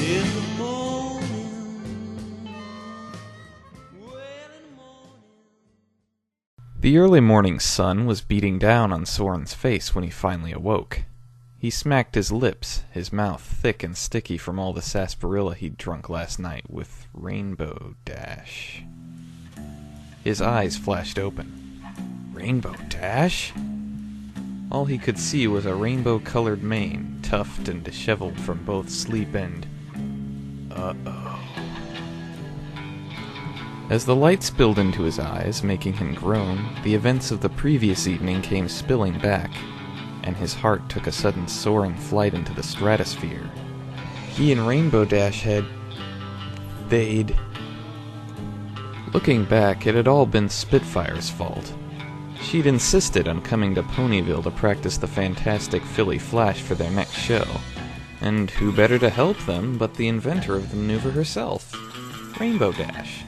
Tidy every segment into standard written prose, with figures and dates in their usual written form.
in the morning. Well, in the morning. The early morning sun was beating down on Soren's face when he finally awoke. He smacked his lips, his mouth thick and sticky from all the sarsaparilla he'd drunk last night with Rainbow Dash. His eyes flashed open. Rainbow Dash? All he could see was a rainbow-colored mane, tufted and disheveled from both sleep and... uh-oh. As the light spilled into his eyes, making him groan, the events of the previous evening came spilling back, and his heart took a sudden soaring flight into the stratosphere. He and Rainbow Dash they'd... Looking back, it had all been Spitfire's fault. She'd insisted on coming to Ponyville to practice the fantastic Philly Flash for their next show, and who better to help them but the inventor of the maneuver herself, Rainbow Dash.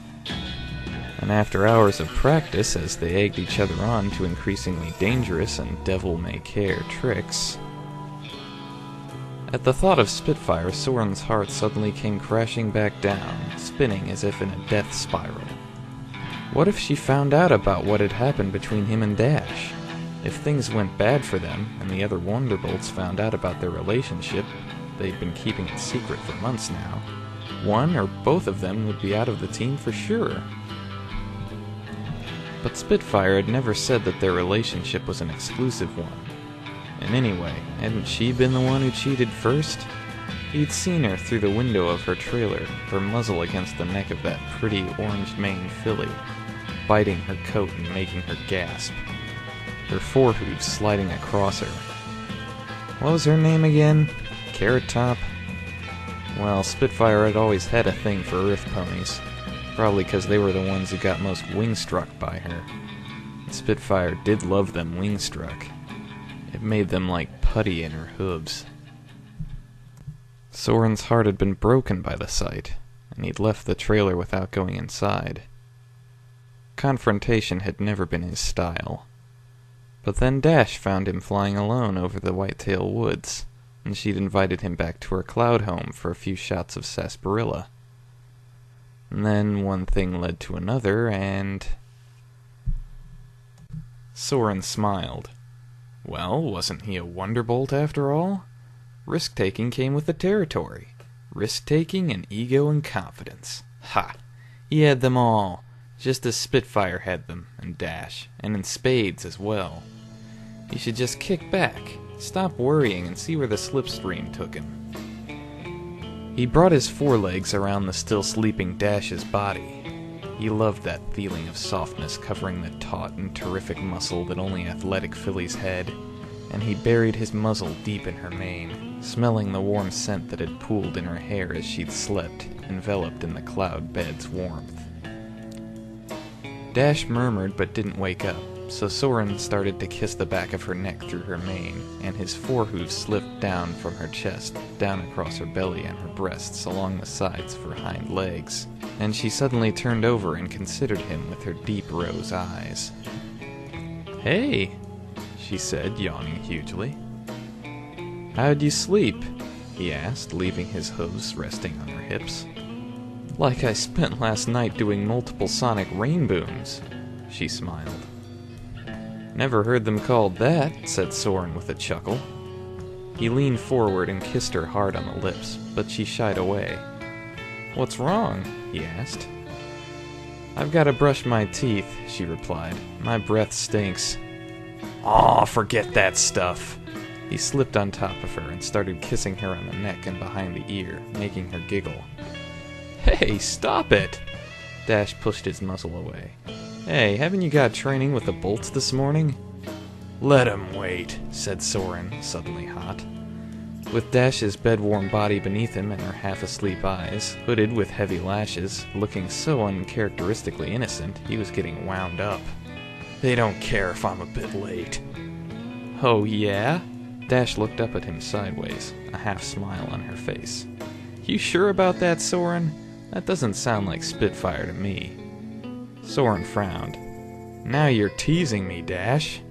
And after hours of practice, as they egged each other on to increasingly dangerous and devil-may-care tricks... At the thought of Spitfire, Soren's heart suddenly came crashing back down, spinning as if in a death spiral. What if she found out about what had happened between him and Dash? If things went bad for them, and the other Wonderbolts found out about their relationship, they'd been keeping it secret for months now, one or both of them would be out of the team for sure. But Spitfire had never said that their relationship was an exclusive one. And anyway, hadn't she been the one who cheated first? He'd seen her through the window of her trailer, her muzzle against the neck of that pretty orange-maned filly, biting her coat and making her gasp, her forehooves sliding across her. What was her name again? Carrot Top? Well, Spitfire had always had a thing for Earth ponies. Probably because they were the ones who got most wing-struck by her. Spitfire did love them wing-struck. It made them like putty in her hooves. Soren's heart had been broken by the sight, and he'd left the trailer without going inside. Confrontation had never been his style. But then Dash found him flying alone over the Whitetail Woods, and she'd invited him back to her cloud home for a few shots of sarsaparilla. And then one thing led to another, and... Soren smiled. Well, wasn't he a Wonderbolt after all? Risk-taking came with the territory. Risk-taking and ego and confidence. Ha! He had them all, just as Spitfire had them, and Dash, and in spades as well. He should just kick back, stop worrying, and see where the slipstream took him. He brought his forelegs around the still sleeping Dash's body. He loved that feeling of softness covering the taut and terrific muscle that only athletic fillies had, and he buried his muzzle deep in her mane, smelling the warm scent that had pooled in her hair as she'd slept, enveloped in the cloud bed's warmth. Dash murmured but didn't wake up, so Soren started to kiss the back of her neck through her mane, and his forehooves slipped down from her chest, down across her belly and her breasts, along the sides of her hind legs, and she suddenly turned over and considered him with her deep rose eyes. "Hey," she said, yawning hugely. "How'd you sleep?" he asked, leaving his hooves resting on her hips. "Like I spent last night doing multiple sonic rainbooms," she smiled. "Never heard them called that," said Soren with a chuckle. He leaned forward and kissed her hard on the lips, but she shied away. "What's wrong?" he asked. "I've got to brush my teeth," she replied. "My breath stinks." "Aw, forget that stuff." He slipped on top of her and started kissing her on the neck and behind the ear, making her giggle. "Hey, stop it!" Dash pushed his muzzle away. "Hey, haven't you got training with the bolts this morning?" "Let him wait," said Soren, suddenly hot. With Dash's bed-warm body beneath him and her half-asleep eyes, hooded with heavy lashes, looking so uncharacteristically innocent, he was getting wound up. "They don't care if I'm a bit late." "Oh, yeah?" Dash looked up at him sideways, a half-smile on her face. "You sure about that, Soren? That doesn't sound like Spitfire to me." Soren frowned. "Now you're teasing me, Dash."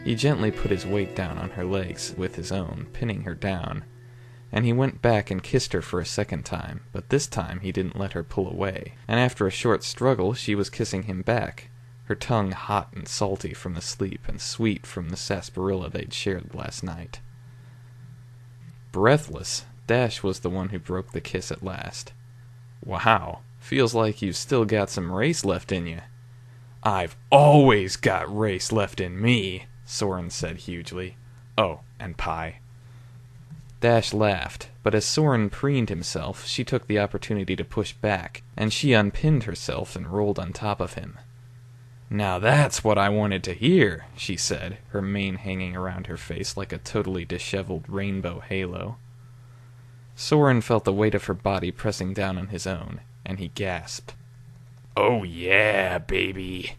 He gently put his weight down on her legs with his own, pinning her down. and he went back and kissed her for a second time, but this time he didn't let her pull away, and after a short struggle she was kissing him back, her tongue hot and salty from the sleep and sweet from the sarsaparilla they'd shared last night. Breathless, Dash was the one who broke the kiss at last. "Wow, feels like you've still got some race left in you." "I've always got race left in me," Soren said hugely. "Oh, and pie." Dash laughed, but as Soren preened himself, she took the opportunity to push back, and she unpinned herself and rolled on top of him. "Now that's what I wanted to hear," she said, her mane hanging around her face like a totally disheveled rainbow halo. Soren felt the weight of her body pressing down on his own, and he gasped. "Oh yeah, baby."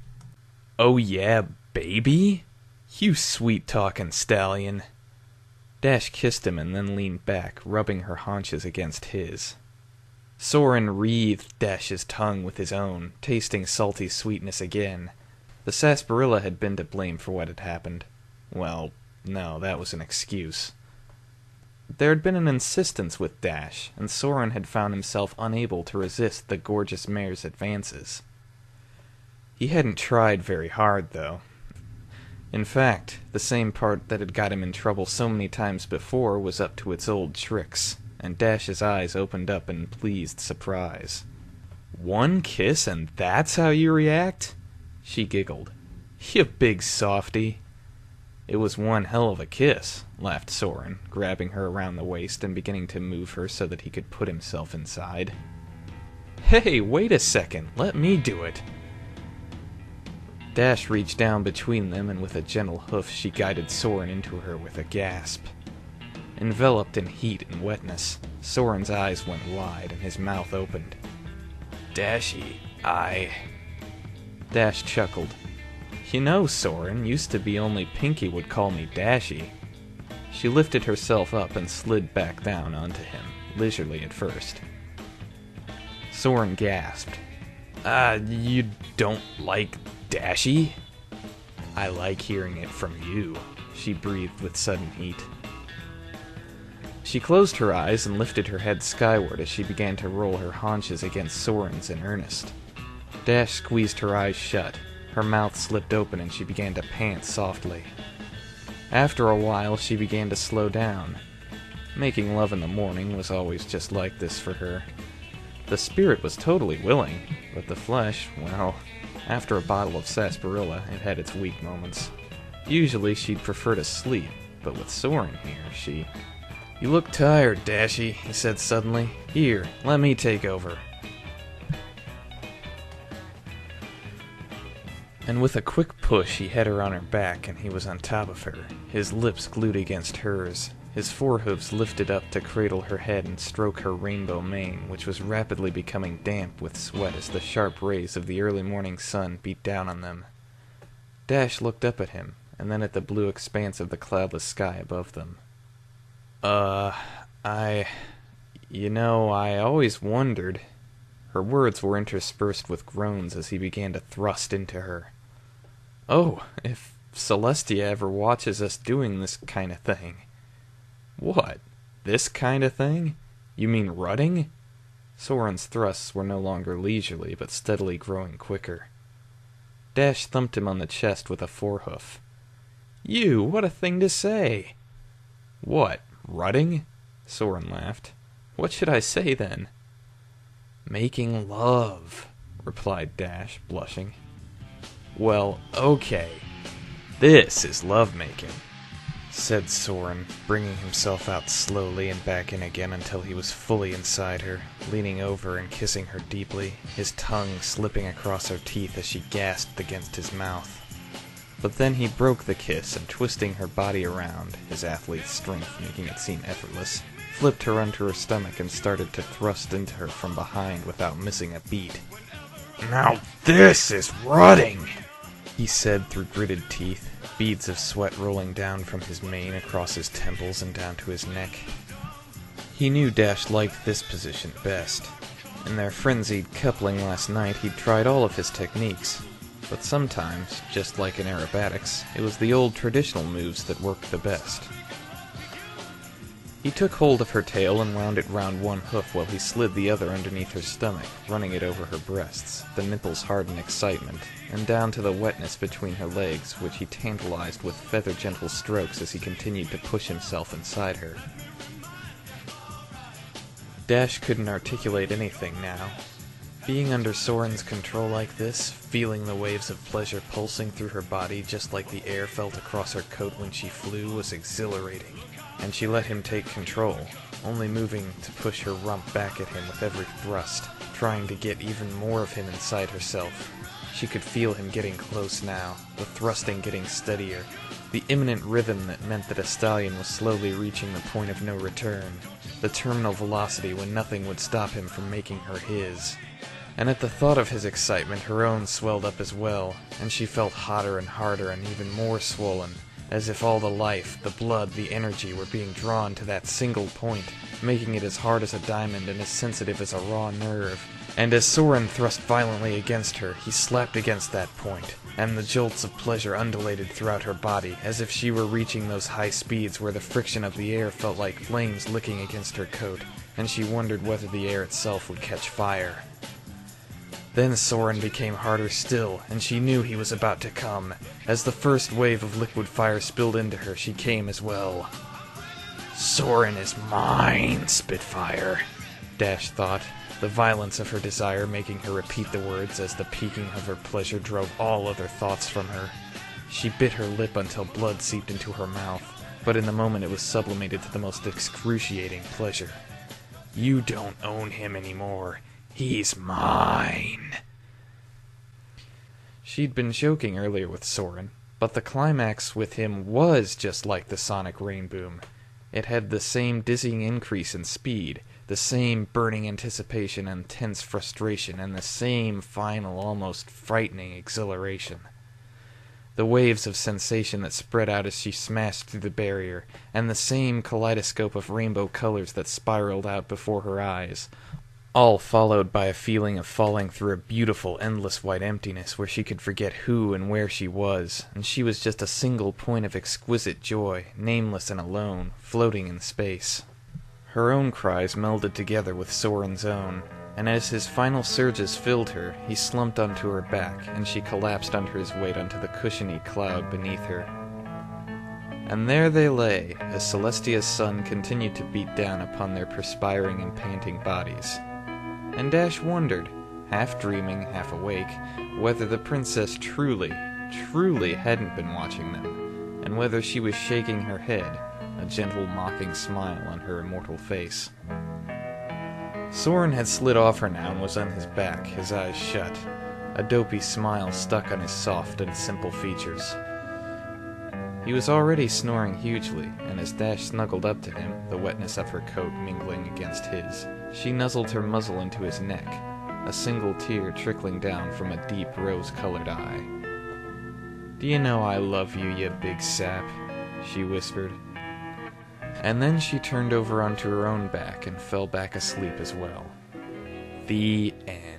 "Oh yeah, baby? You sweet-talking stallion." Dash kissed him and then leaned back, rubbing her haunches against his. Soren wreathed Dash's tongue with his own, tasting salty sweetness again. The sarsaparilla had been to blame for what had happened. Well, no, that was an excuse. There had been an insistence with Dash, and Soren had found himself unable to resist the gorgeous mare's advances. He hadn't tried very hard, though. In fact, the same part that had got him in trouble so many times before was up to its old tricks, and Dash's eyes opened up in pleased surprise. "One kiss and that's how you react?" She giggled. "You big softy." "It was one hell of a kiss," laughed Soren, grabbing her around the waist and beginning to move her so that he could put himself inside. "Hey, wait a second, let me do it." Dash reached down between them, and with a gentle hoof she guided Soren into her with a gasp. Enveloped in heat and wetness, Soren's eyes went wide and his mouth opened. "Dashy, Dash chuckled. "You know, Soren, used to be only Pinky would call me Dashy." She lifted herself up and slid back down onto him, leisurely at first. Soren gasped. You don't like Dashy?" "I like hearing it from you," she breathed with sudden heat. She closed her eyes and lifted her head skyward as she began to roll her haunches against Soren's in earnest. Dash squeezed her eyes shut, her mouth slipped open and she began to pant softly. After a while she began to slow down. Making love in the morning was always just like this for her. The spirit was totally willing, but the flesh, well, after a bottle of sarsaparilla, it had its weak moments. Usually she'd prefer to sleep, but with Soren here, "You look tired, Dashy," he said suddenly. "Here, let me take over." And with a quick push he had her on her back and he was on top of her, his lips glued against hers, his forehooves lifted up to cradle her head and stroke her rainbow mane, which was rapidly becoming damp with sweat as the sharp rays of the early morning sun beat down on them. Dash looked up at him, and then at the blue expanse of the cloudless sky above them. I always wondered." Her words were interspersed with groans as he began to thrust into her. "Oh, if Celestia ever watches us doing this kind of thing." "What? This kind of thing? You mean rutting?" Soren's thrusts were no longer leisurely, but steadily growing quicker. Dash thumped him on the chest with a forehoof. "You, what a thing to say!" "What, rutting?" Soren laughed. "What should I say then?" "Making love," replied Dash, blushing. "Well, okay. This is love-making," said Soren, bringing himself out slowly and back in again until he was fully inside her, leaning over and kissing her deeply, his tongue slipping across her teeth as she gasped against his mouth. But then he broke the kiss and, twisting her body around, his athlete's strength making it seem effortless, flipped her onto her stomach and started to thrust into her from behind without missing a beat. "Now this is rutting," he said through gritted teeth, beads of sweat rolling down from his mane across his temples and down to his neck. He knew Dash liked this position best. In their frenzied coupling last night, he'd tried all of his techniques, but sometimes, just like in aerobatics, it was the old traditional moves that worked the best. He took hold of her tail and wound it round one hoof while he slid the other underneath her stomach, running it over her breasts, the nipples hard in excitement, and down to the wetness between her legs, which he tantalized with feather-gentle strokes as he continued to push himself inside her. Dash couldn't articulate anything now. Being under Soren's control like this, feeling the waves of pleasure pulsing through her body just like the air felt across her coat when she flew, was exhilarating. And she let him take control, only moving to push her rump back at him with every thrust, trying to get even more of him inside herself. She could feel him getting close now, the thrusting getting steadier, the imminent rhythm that meant that a stallion was slowly reaching the point of no return, the terminal velocity when nothing would stop him from making her his. And at the thought of his excitement, her own swelled up as well, and she felt hotter and harder and even more swollen, as if all the life, the blood, the energy were being drawn to that single point, making it as hard as a diamond and as sensitive as a raw nerve. And as Soren thrust violently against her, he slapped against that point, and the jolts of pleasure undulated throughout her body, as if she were reaching those high speeds where the friction of the air felt like flames licking against her coat, and she wondered whether the air itself would catch fire. Then Soren became harder still, and she knew he was about to come. As the first wave of liquid fire spilled into her, she came as well. "Soren is mine, Spitfire," Dash thought, the violence of her desire making her repeat the words as the piquing of her pleasure drove all other thoughts from her. She bit her lip until blood seeped into her mouth, but in the moment it was sublimated to the most excruciating pleasure. "You don't own him anymore. He's mine." She'd been joking earlier with Soren, but the climax with him was just like the sonic rain boom. It had the same dizzying increase in speed, the same burning anticipation and tense frustration, and the same final, almost frightening exhilaration. The waves of sensation that spread out as she smashed through the barrier, and the same kaleidoscope of rainbow colors that spiraled out before her eyes, all followed by a feeling of falling through a beautiful, endless white emptiness where she could forget who and where she was, and she was just a single point of exquisite joy, nameless and alone, floating in space. Her own cries melded together with Soren's own, and as his final surges filled her, he slumped onto her back, and she collapsed under his weight onto the cushiony cloud beneath her. And there they lay, as Celestia's sun continued to beat down upon their perspiring and panting bodies. And Dash wondered, half dreaming, half awake, whether the princess truly hadn't been watching them, and whether she was shaking her head, a gentle mocking smile on her immortal face. Soren had slid off her now and was on his back, his eyes shut, a dopey smile stuck on his soft and simple features. He was already snoring hugely, and as Dash snuggled up to him, the wetness of her coat mingling against his, she nuzzled her muzzle into his neck, a single tear trickling down from a deep rose-colored eye. "Do you know I love you, you big sap?" she whispered. And then she turned over onto her own back and fell back asleep as well. The end.